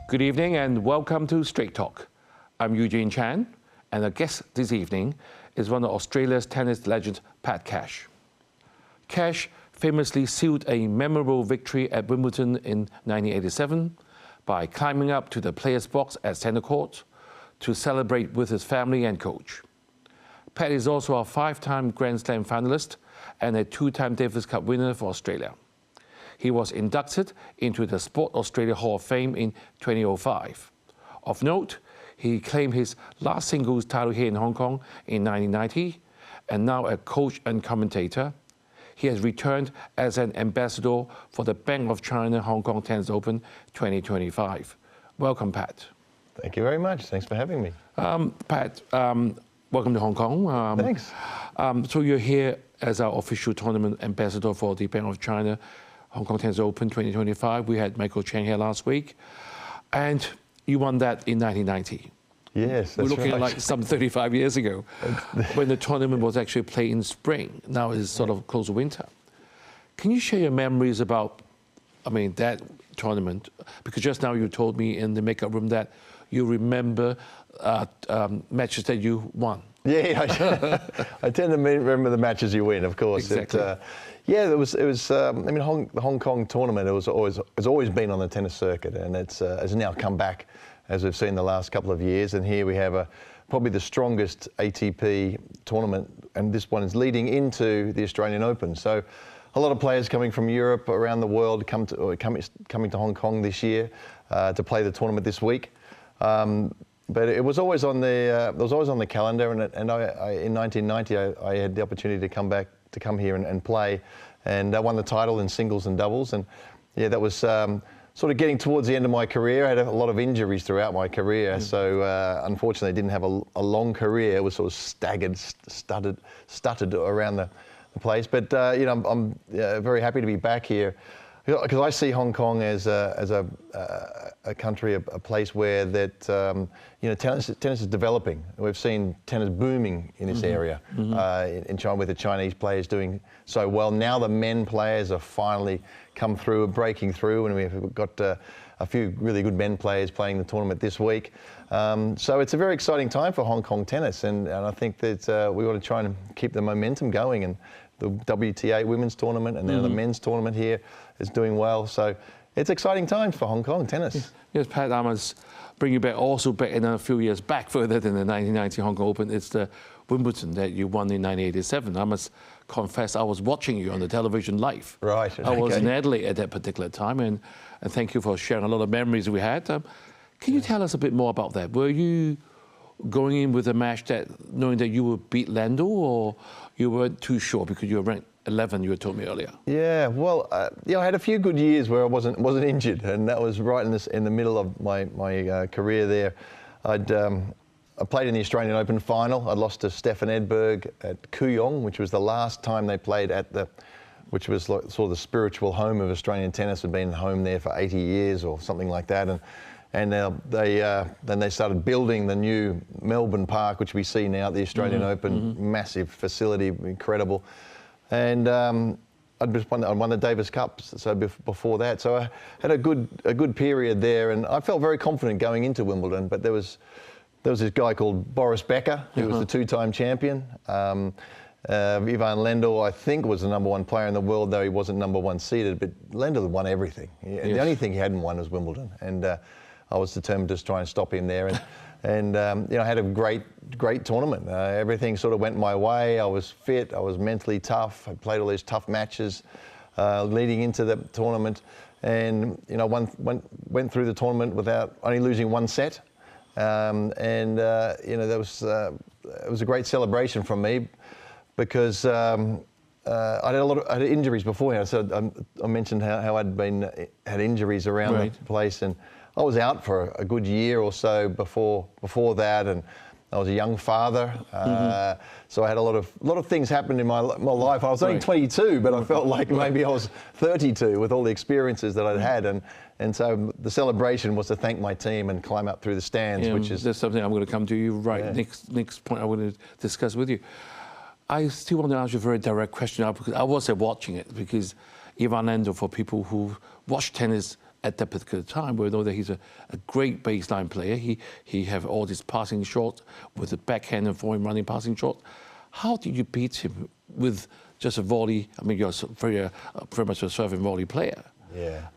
Good evening and welcome to Straight Talk. I'm Eugene Chan, and our guest this evening is one of Australia's tennis legends, Pat Cash. Cash famously sealed a memorable victory at Wimbledon in 1987 by climbing up to the players' box at centre court to celebrate with his family and coach. Pat is also a 5-time Grand Slam finalist and a 2-time Davis Cup winner for Australia. He was inducted into the Sport Australia Hall of Fame in 2005. Of note, he claimed his last singles title here in Hong Kong in 1990, and now a coach and commentator. He has returned as an ambassador for the Bank of China Hong Kong Tennis Open 2025. Welcome, Pat. Thank you very much. Thanks for having me. Pat, welcome to Hong Kong. Thanks. So you're here as our official tournament ambassador for the Bank of China Hong Kong Tennis Open 2025. We had Michael Chang here last week, and you won that in 1990. Yes, that's We're looking right. at like some 35 years ago, when the tournament was actually played in spring. Now it's sort of close to winter. Can you share your memories about, that tournament? Because just now you told me in the makeup room that you remember matches that you won. Yeah, I tend to remember the matches you win, of course. Exactly. It was. The Hong Kong tournament. It's always been on the tennis circuit, and it's now come back, as we've seen the last couple of years. And here we have probably the strongest ATP tournament, and this one is leading into the Australian Open. So, a lot of players coming from Europe, around the world, coming to Hong Kong this year to play the tournament this week. But it was always on the calendar, and I in 1990 I had the opportunity to come here and play, and I won the title in singles and doubles, and yeah, that was sort of getting towards the end of my career. I had a lot of injuries throughout my career, so unfortunately I didn't have a long career. It was sort of stuttered around the place, but I'm very happy to be back here. Because I see Hong Kong as a country, a place where tennis is developing. We've seen tennis booming in this area in China, with the Chinese players doing so well. Now the men players are finally breaking through, and we've got a few really good men players playing the tournament this week. So it's a very exciting time for Hong Kong tennis, and I think that we want to try and keep the momentum going. And the WTA women's tournament and now the men's tournament here is doing well. So it's exciting times for Hong Kong tennis. Yes, Pat, I must bring you back in a few years back, further than the 1990 Hong Kong Open. It's the Wimbledon that you won in 1987. I must confess, I was watching you on the television live. Right. I was in Adelaide at that particular time, and thank you for sharing a lot of memories we had. Can you tell us a bit more about that? Were you going in with a match knowing that you would beat Lando, or you weren't too sure because you were ranked 11, you told me earlier? Yeah, well, I had a few good years where I wasn't injured, and that was right in the middle of my career there. I played in the Australian Open final. I lost to Stefan Edberg at Kooyong, which was the last time they played which was like sort of the spiritual home of Australian tennis. Had been home there for 80 years or something like that, and then they started building the new Melbourne Park, which we see now at the Australian Open, massive facility, incredible. And I won the Davis Cup so before that. So I had a good period there, and I felt very confident going into Wimbledon. But there was this guy called Boris Becker, who was the 2-time champion. Ivan Lendl, I think, was the #1 player in the world, though he wasn't #1 seeded. But Lendl won everything. Yes. The only thing he hadn't won was Wimbledon, and I was determined to try and stop him there. And I had a great tournament. Everything sort of went my way. I was fit. I was mentally tough. I played all these tough matches leading into the tournament, and went through the tournament without only losing one set. It was a great celebration from me, because I had injuries beforehand. So I mentioned how I'd had injuries around the place, and I was out for a good year or so before that, and I was a young father, so I had a lot of things happen in my life. I was only 22, but I felt like maybe I was 32 with all the experiences that I'd had, and so the celebration was to thank my team and climb up through the stands, which is... That's something I'm going to come to you next point I want to discuss with you. I still want to ask you a very direct question, because I was watching it, because Ivan Lendl, for people who watch tennis at that particular time. We know that he's a great baseline player. He have all this passing shot with the backhand and forehand running passing shot. How did you beat him with just a volley? I mean, you're very much a serving volley player. Yeah.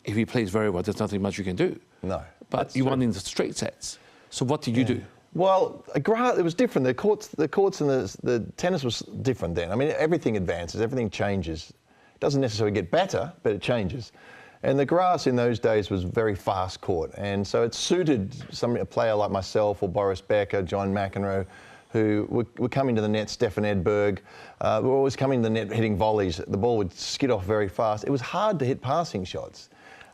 If he plays very well, there's nothing much you can do. No. But you won in the straight sets. So what did you do? Well, it was different. The courts and the tennis was different then. I mean, everything advances, everything changes. It doesn't necessarily get better, but it changes. And the grass in those days was very fast court, and so it suited a player like myself or Boris Becker, John McEnroe, who were coming to the net, Stefan Edberg, were always coming to the net hitting volleys. The ball would skid off very fast. It was hard to hit passing shots.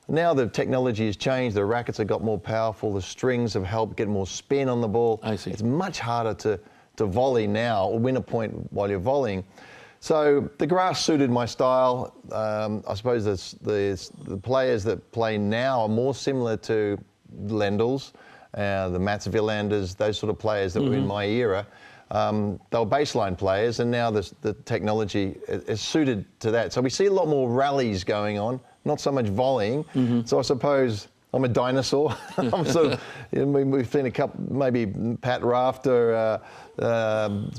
Now the technology has changed, the rackets have got more powerful, the strings have helped get more spin on the ball. I see. It's much harder to volley now or win a point while you're volleying. So the grass suited my style. I suppose the players that play now are more similar to Lendls, the Mats Wilanders, those sort of players that were in my era. They were baseline players, and now the technology is suited to that. So we see a lot more rallies going on, not so much volleying. So I suppose I'm a dinosaur. I'm sort of, we've seen a couple, maybe Pat Rafter,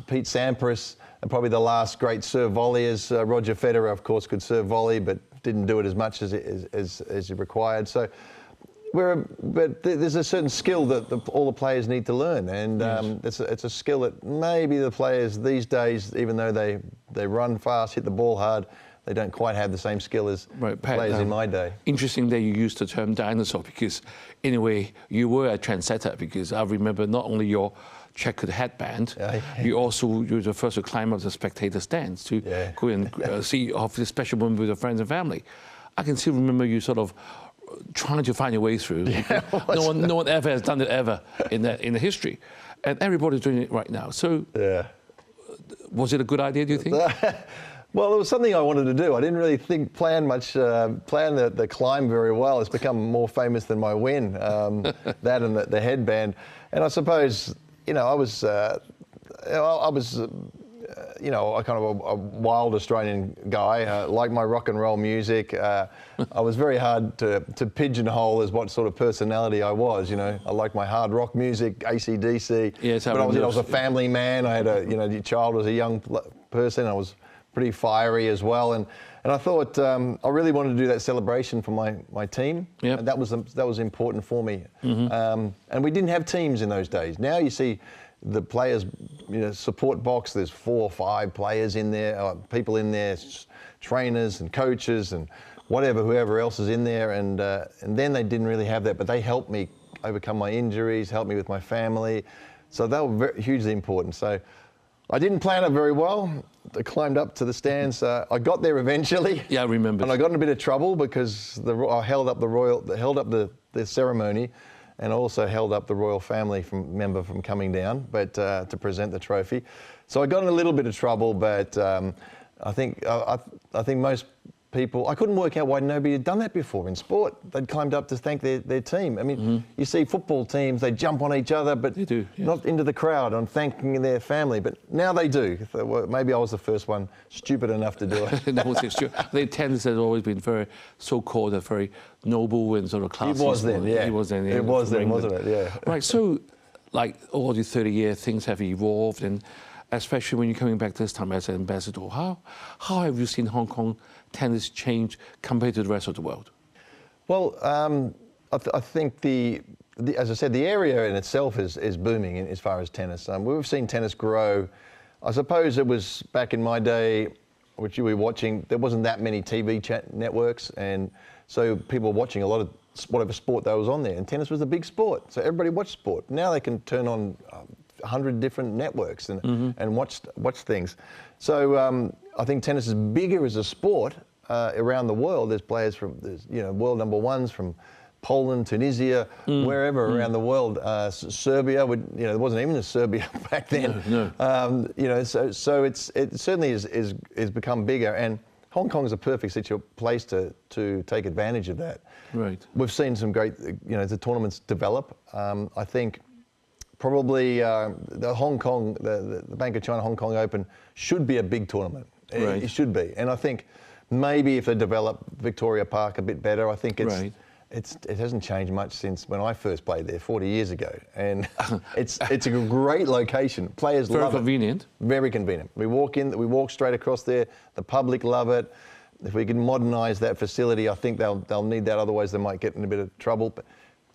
Pete Sampras, and probably the last great serve volleyers. Roger Federer, of course, could serve volley, but didn't do it as much as required. So but there's a certain skill that all the players need to learn, and it's a skill that maybe the players these days, even though they run fast, hit the ball hard, they don't quite have the same skill as Pat, players in my day. Interesting that you used the term dinosaur, because in a way you were a trendsetter, because I remember not only your checkered headband, you were the first to climb up the spectator stands to go and see off this special moment with your friends and family. I can still remember you sort of trying to find your way through. No one ever has done it ever in the history, and everybody's doing it right now. So, was it a good idea, do you think? Well, it was something I wanted to do. I didn't really plan the climb very well. It's become more famous than my win, that and the headband. And I suppose, I was a kind of a wild Australian guy, like my rock and roll music. I was very hard to pigeonhole as what sort of personality I was. I liked my hard rock music, AC/DC. Yes, but I was a family man. I had a child was a young person. I was pretty fiery as well, and I thought I really wanted to do that celebration for my team. And that was important for me. And we didn't have teams in those days. Now you see the players, support box. There's 4 or 5 players in there, people in there, trainers and coaches and whoever else is in there. And then they didn't really have that, but they helped me overcome my injuries, helped me with my family. So they were hugely important. So I didn't plan it very well. I climbed up to the stands. I got there eventually. Yeah, I remember. And I got in a bit of trouble because I held up the ceremony, and also held up the royal family member from coming down, but to present the trophy. So I got in a little bit of trouble, but I think most people, I couldn't work out why nobody had done that before in sport. They'd climbed up to thank their team. I mean, you see football teams, they jump on each other, but they do, not into the crowd on thanking their family. But now they do. Maybe I was the first one stupid enough to do it. No, it's true. The tennis has always been very so-called, a very noble and sort of classy. It was then, yeah. It was then, it was then, wasn't it? Yeah. Right. So, like all these 30 years, things have evolved, and especially when you're coming back this time as an ambassador, how have you seen Hong Kong tennis change compared to the rest of the world? Well, I think as I said, the area in itself is booming as far as tennis. We've seen tennis grow. I suppose it was back in my day, which you were watching, there wasn't that many TV networks, and so people were watching a lot of whatever sport that was on there, and tennis was a big sport, so everybody watched sport. Now they can turn on 100 different networks and watch things. So I think tennis is bigger as a sport around the world. There's players from world number ones from Poland, Tunisia, wherever around the world. Serbia, there wasn't even a Serbia back then. No. So it certainly is become bigger, and Hong Kong is a perfect place to take advantage of that. Right. We've seen some great, the tournaments develop. I think probably the Hong Kong, the Bank of China Hong Kong Open should be a big tournament. Right. It should be, and I think maybe if they develop Victoria Park a bit better, I think It hasn't changed much since when I first played there 40 years ago, and it's a great location. Players love it. Very convenient. Very convenient. We walk straight across there. The public love it. If we can modernise that facility, I think they'll need that. Otherwise, they might get in a bit of trouble. But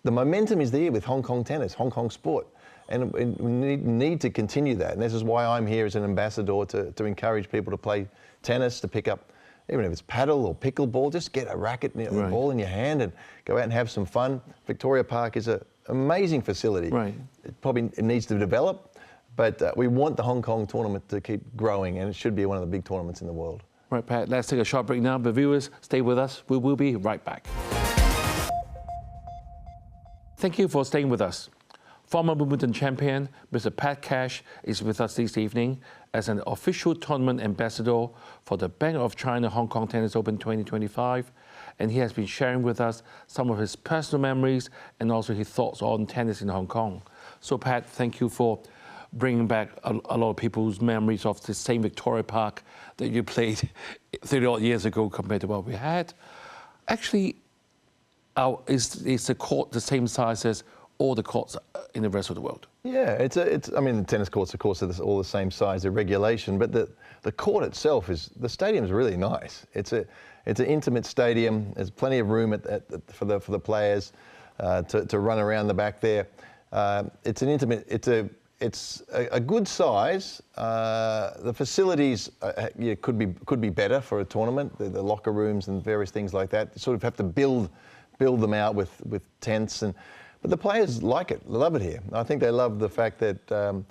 the momentum is there with Hong Kong tennis, Hong Kong sport, and we need to continue that. And this is why I'm here as an ambassador to encourage people to play tennis, to pick up, even if it's paddle or pickleball, just get a racket and a ball in your hand and go out and have some fun. Victoria Park is an amazing facility. Right. It needs to develop, but we want the Hong Kong tournament to keep growing, and it should be one of the big tournaments in the world. Right, Pat, let's take a short break now, but viewers, stay with us. We will be right back. Thank you for staying with us. Former Wimbledon champion, Mr. Pat Cash, is with us this evening as an official tournament ambassador for the Bank of China Hong Kong Tennis Open 2025. And he has been sharing with us some of his personal memories and also his thoughts on tennis in Hong Kong. So, Pat, thank you for bringing back a lot of people's memories of the same Victoria Park that you played 30-odd years ago compared to what we had. Actually, is the court the same size as all the courts in the rest of the world? Yeah, I mean, the tennis courts, of course, are all the same size, the regulation, but the court itself the stadium's really nice. It's an intimate stadium. There's plenty of room for the players to run around the back there. It's a good size. The facilities could be better for a tournament. The locker rooms and various things like that. You sort of have to build them out with tents but the players like it, love it here. I think they love the fact that the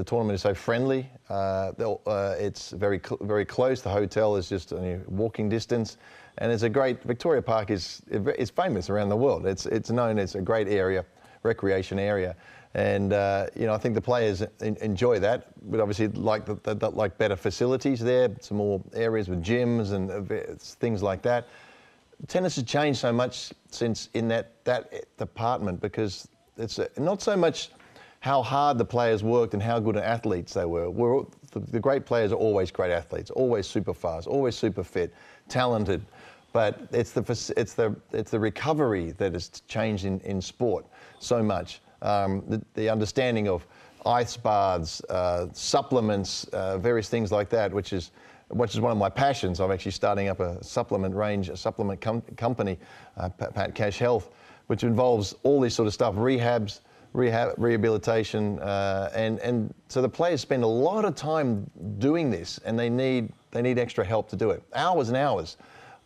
tournament is so friendly. It's very close. The hotel is just walking distance, and it's a great. Victoria Park is famous around the world. It's known as a great area, recreation area, and I think the players enjoy that. But obviously like better facilities there, some more areas with gyms and things like that. Tennis has changed so much since in that department, because it's not so much how hard the players worked and how good athletes they were. The great players are always great athletes, always super fast, always super fit, talented. But it's the recovery that has changed in sport so much. The understanding of ice baths, supplements, various things like that, which is one of my passions. I'm actually starting up a supplement company, Pat Cash Health, which involves all this sort of stuff, rehabilitation, and so the players spend a lot of time doing this, and they need extra help to do it. Hours and hours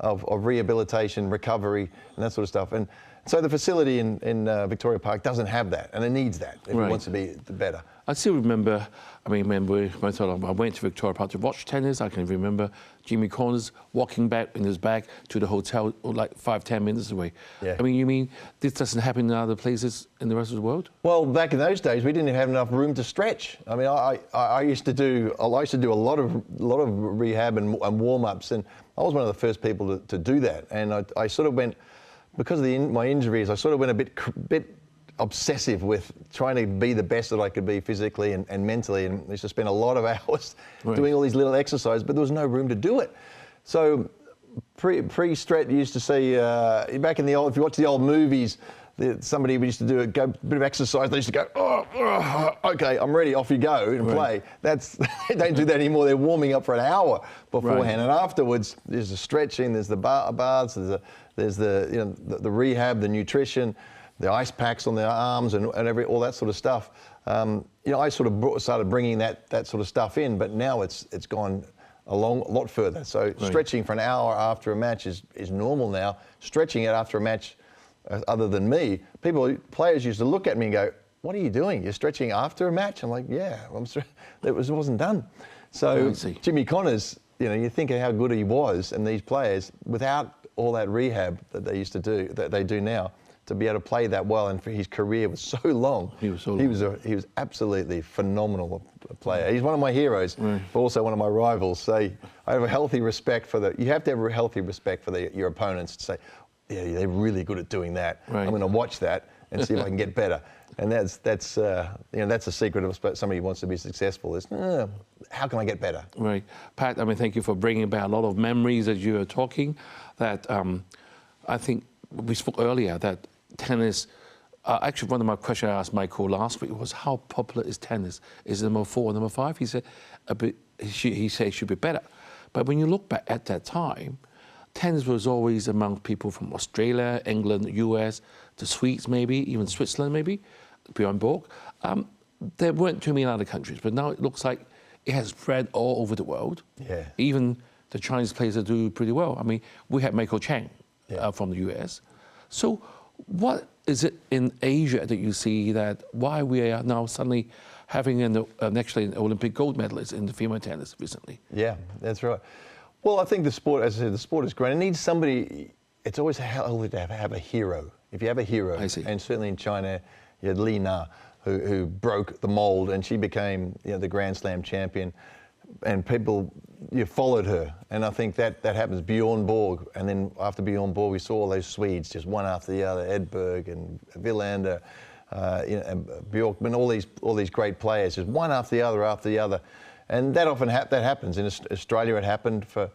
of rehabilitation, recovery, and that sort of stuff. And so the facility in Victoria Park doesn't have that, and it needs that if it wants to be better. I still remember, when I went to Victoria Park to watch tennis, I can remember Jimmy Connors walking back in his bag to the hotel like 5-10 minutes away. Yeah. You mean this doesn't happen in other places in the rest of the world? Well, back in those days, we didn't have enough room to stretch. I used to do a lot of rehab and warm-ups, and I was one of the first people to do that. And I sort of went, because of my injuries, I sort of went a bit obsessive with trying to be the best that I could be physically and mentally, and I used to spend a lot of hours doing all these little exercises, but there was no room to do it. So pre-stretch, you used to see, back in the old, if you watch the old movies, somebody used to do a bit of exercise, they used to go, okay, I'm ready, off you go and play. They don't do that anymore. They're warming up for an hour beforehand, and afterwards there's the stretching, there's the baths, there's the rehab, the nutrition, the ice packs on their arms and all that sort of stuff. I sort of started bringing that sort of stuff in, but now it's gone a lot further. So stretching for an hour after a match is normal now. Stretching it after a match, other than me, players used to look at me and go, "What are you doing? You're stretching after a match?" I'm like, "Yeah, it wasn't done." So Jimmy Connors, you think of how good he was, and these players, without all that rehab that they used to do, that they do now, to be able to play that well, and for his career was so long. He was absolutely phenomenal player. He's one of my heroes, but also one of my rivals. So I have a healthy respect for you have to have a healthy respect for your opponents to say, yeah, they're really good at doing that. I'm going to watch that and see if I can get better. And that's a secret of somebody who wants to be successful is, how can I get better? Right. Pat, thank you for bringing back a lot of memories as you were talking that I think we spoke earlier that tennis. Actually, one of my questions I asked Michael last week was, how popular is tennis? Is it number 4 or number 5? He said he said it should be better. But when you look back at that time, tennis was always among people from Australia, England, US, the Swedes maybe, even Switzerland maybe, Bjorn Borg. There weren't too many other countries, but now it looks like it has spread all over the world. Yeah. Even the Chinese players do pretty well. I mean, we had Michael Chang from the US. So what is it in Asia that you see that why we are now suddenly having actually an Olympic gold medalist in the female tennis recently? Yeah, that's right. Well, I think the sport, as I said, the sport is great. It needs somebody, it's always helpful to have a hero. If you have a hero, I see. And certainly in China, you had Li Na, who broke the mold, and she became the Grand Slam champion, and people followed her. And I think that happens. Bjorn Borg, and then after Bjorn Borg, we saw all those Swedes just one after the other, Edberg and Wilander, and Bjorkman, all these great players, just one after the other. And that often that happens. In Australia, it happened for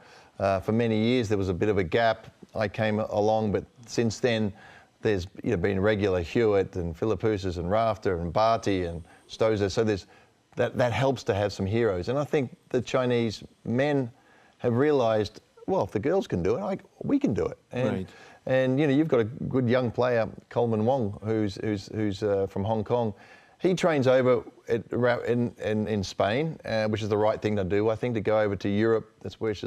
many years. There was a bit of a gap. I came along, but since then, there's been regular Hewitt and Philippoussis and Rafter and Barty and Stosur. So there's that helps to have some heroes. And I think the Chinese men have realised, well, if the girls can do it, we can do it. And, right. And you've got a good young player, Coleman Wong, who's from Hong Kong. He trains over in Spain, which is the right thing to do, I think, to go over to Europe, which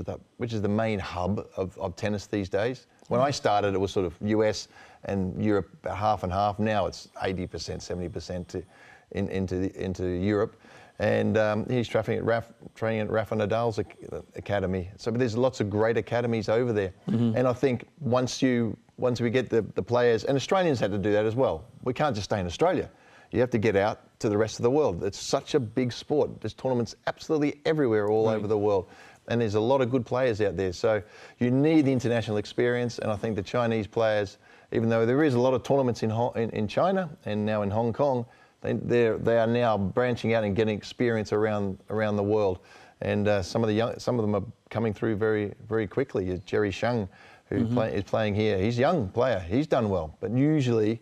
is the main hub of tennis these days. When I started, it was sort of US and Europe half and half. Now it's 80%, 70% into Europe. And he's training at Rafa Nadal's academy. So there's lots of great academies over there. Mm-hmm. And I think once we get the players, and Australians had to do that as well. We can't just stay in Australia. You have to get out to the rest of the world. It's such a big sport. There's tournaments absolutely everywhere all over the world. And there's a lot of good players out there. So you need the international experience. And I think the Chinese players, even though there is a lot of tournaments in China and now in Hong Kong, they are now branching out and getting experience around the world. And some of them are coming through very, very quickly. Jerry Shang, who is playing here, he's a young player. He's done well. But usually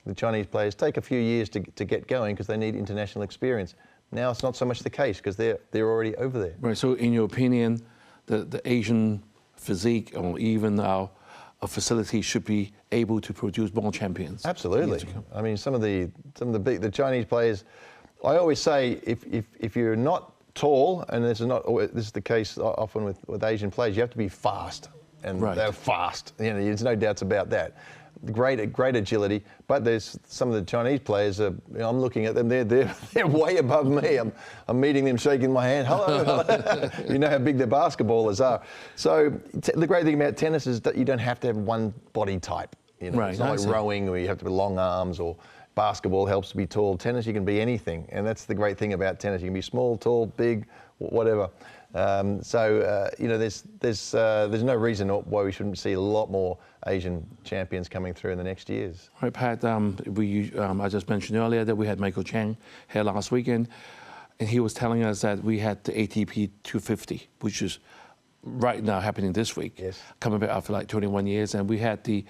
the Chinese players take a few years to get going because they need international experience. Now it's not so much the case because they're already over there. Right. So in your opinion, the Asian physique or even our facilities should be able to produce more champions? Absolutely. I mean, some of the Chinese players, I always say if you're not tall, and this is the case often with Asian players, you have to be fast, and they're fast. There's no doubts about that. Great agility, but there's some of the Chinese players. I'm looking at them; they're way above me. I'm meeting them, shaking my hand. Hello. You know how big their basketballers are. So the great thing about tennis is that you don't have to have one body type. It's not like rowing where you have to be long arms, or basketball helps to be tall. Tennis, you can be anything, and that's the great thing about tennis. You can be small, tall, big, whatever. There's no reason why we shouldn't see a lot more Asian champions coming through in the next years. Right, Pat, I just mentioned earlier that we had Michael Chang here last weekend, and he was telling us that we had the ATP 250, which is right now happening this week, coming back after like 21 years, and we had the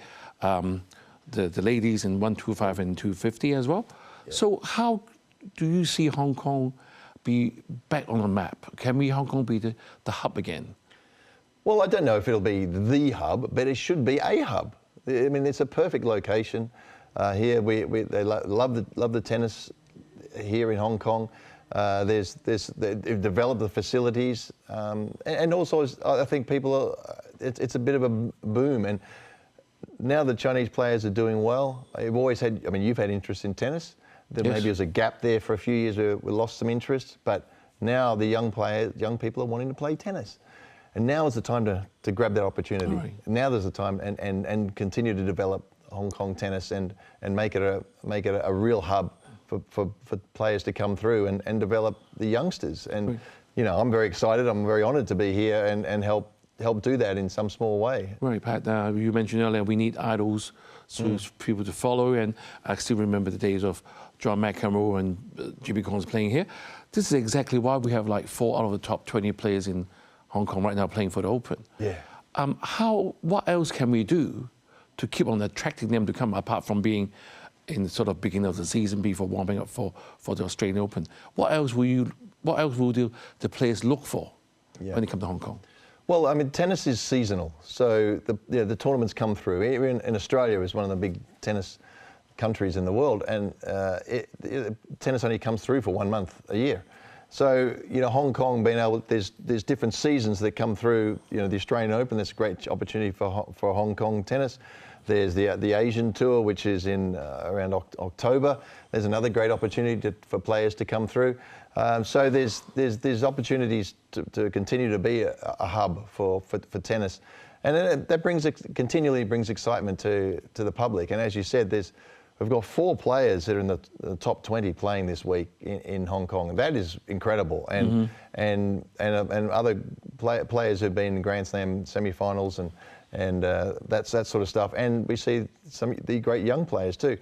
ladies in 125 and 250 as well. Yeah. So how do you see Hong Kong be back on the map? Can Hong Kong be the hub again? Well, I don't know if it'll be the hub, but it should be a hub. I mean, it's a perfect location. Here, they love the tennis here in Hong Kong. They've developed the facilities, and also I think it's a bit of a boom. And now the Chinese players are doing well. You've had interest in tennis. Maybe there's a gap there for a few years where we lost some interest, but now the young people are wanting to play tennis. And now is the time to grab that opportunity. Right. Now there's the time and continue to develop Hong Kong tennis and make it a real hub for players to come through and develop the youngsters. And I'm very excited. I'm very honoured to be here and help do that in some small way. Right, Pat. You mentioned earlier we need idols, so people to follow, and I still remember the days of John McEnroe and Jimmy Collins playing here. This is exactly why we have like 4 out of the top 20 players in Hong Kong right now playing for the Open. Yeah. What else can we do to keep on attracting them to come, apart from being in the sort of beginning of the season before warming up for the Australian Open? What else will the players look for when they come to Hong Kong? Well, I mean, tennis is seasonal, so the tournaments come through. In Australia is one of the big tennis countries in the world, and tennis only comes through for 1 month a year. So, Hong Kong being able, there's different seasons that come through. The Australian Open, that's a great opportunity for Hong Kong tennis. There's the Asian Tour, which is in around October. There's another great opportunity for players to come through. So there's opportunities to continue to be a hub for tennis, and that continually brings excitement to the public. And as you said, we've got 4 players that are in the top 20 playing this week in Hong Kong. That is incredible, and other players who've been in Grand Slam semi-finals and that sort of stuff. And we see some of the great young players too.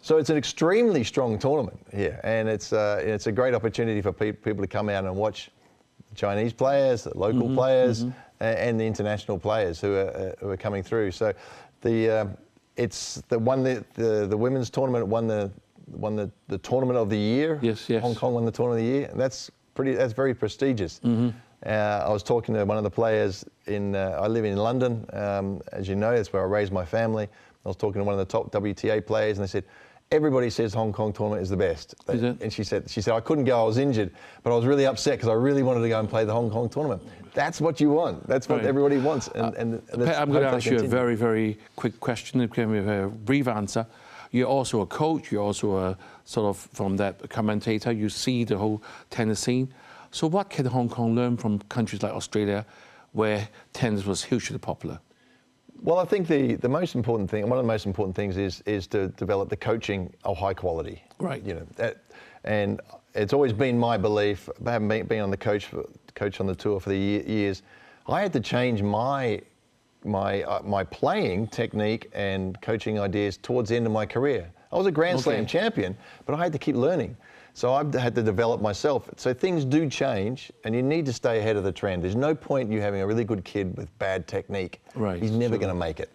So it's an extremely strong tournament here, and it's a great opportunity for people to come out and watch the Chinese players, the local players, and the international players who are coming through. So the women's tournament won the tournament of the year. Yes. Hong Kong won the tournament of the year, and that's very prestigious. I was talking to one of the players I live in London, as you know, that's where I raised my family. I was talking to one of the top WTA players, and they said, everybody says Hong Kong tournament is the best. And she said, I couldn't go, I was injured, but I was really upset because I really wanted to go and play the Hong Kong tournament. That's what you want. That's what everybody wants. And Pat, I'm going to ask you a very, very quick question. You can give a brief answer. You're also a coach. You're also a sort of, from that commentator, you see the whole tennis scene. So what can Hong Kong learn from countries like Australia, where tennis was hugely popular? Well, I think the most important thing, one of the most important things is to develop the coaching of high quality. Right. And it's always been my belief, having been on the coach on the tour for the years, I had to change my playing technique and coaching ideas towards the end of my career. I was a Grand Slam champion, but I had to keep learning. So I had to develop myself. So things do change, and you need to stay ahead of the trend. There's no point in you having a really good kid with bad technique. Right. He's never going to make it.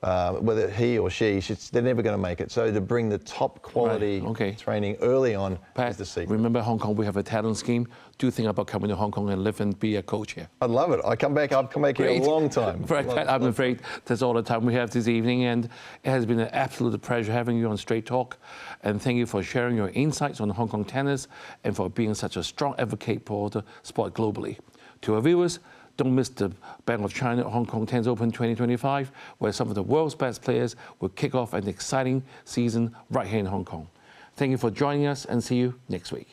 Whether he or she, they're never going to make it. So to bring the top quality training early on is the secret. Remember Hong Kong, we have a talent scheme. Do think about coming to Hong Kong and live and be a coach here. I'd love it. I've come back here a long time. Right, Pat, I'm afraid that's all the time we have this evening, and it has been an absolute pleasure having you on Straight Talk. And thank you for sharing your insights on Hong Kong tennis and for being such a strong advocate for the sport globally. To our viewers, don't miss the Bank of China Hong Kong Tennis Open 2025, where some of the world's best players will kick off an exciting season right here in Hong Kong. Thank you for joining us, and see you next week.